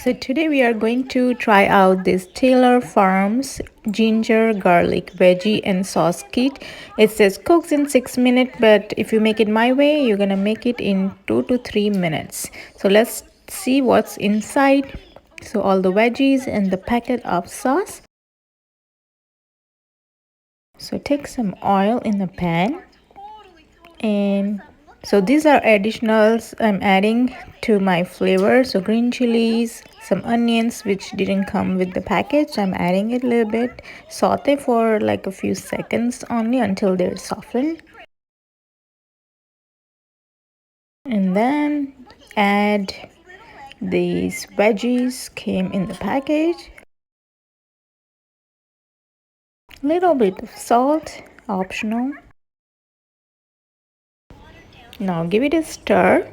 So today we are going to try out this Tayler Farms ginger garlic veggie and sauce kit. It says cooks in 6 minutes, but if you make it my way, you're gonna make it in 2 to 3 minutes. So let's see what's inside. So all the veggies and the packet of sauce. So take some oil in the pan, and so these are additionals I'm adding to my flavor. So green chilies, some onions which didn't come with the package, I'm adding it a little bit. Saute for like a few seconds only until they're softened, and then add these veggies came in the package. Little bit of salt, optional. Now give it a stir.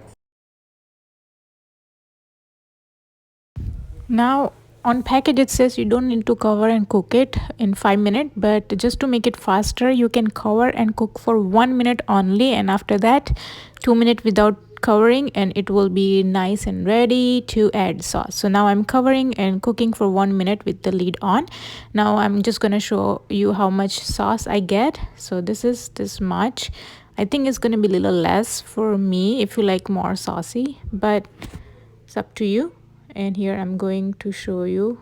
Now on package it says you don't need to cover and cook it in 5 minutes, but just to make it faster you can cover and cook for 1 minute only, and after that 2 minutes without covering, and it will be nice and ready to add sauce. So now I'm covering and cooking for 1 minute with the lid on. Now I'm just gonna show you how much sauce I get. So this is this much. I think it's gonna be a little less for me if you like more saucy, but it's up to you. And here I'm going to show you.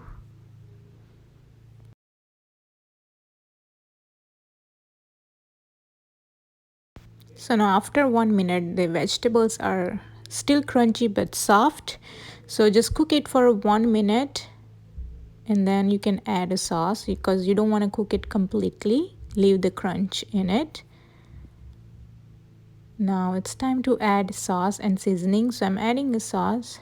So now after 1 minute the vegetables are still crunchy but soft. So just cook it for 1 minute and then you can add a sauce, because you don't want to cook it completely. Leave the crunch in it. Now it's time to add sauce and seasoning. So I'm adding the sauce,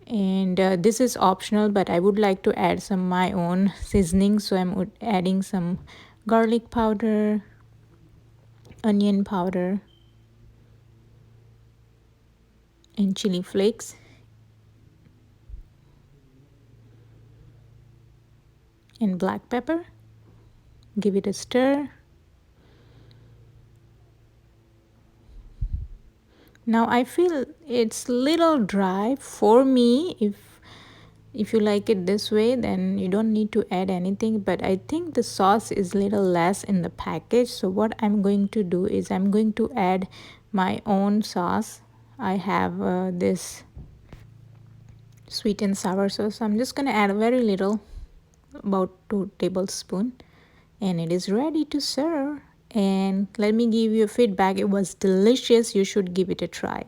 and this is optional, but I would like to add some my own seasoning. So I'm adding some garlic powder, onion powder, and chili flakes, and black pepper. Give it a stir. Now I feel it's little dry for me. If you like it this way, then you don't need to add anything, but I think the sauce is little less in the package. So what I'm going to do is I'm going to add my own sauce. I have this sweet and sour sauce. I'm just going to add a very little, about 2 tablespoons, and it is ready to serve. And let me give you feedback. It was delicious. You should give it a try.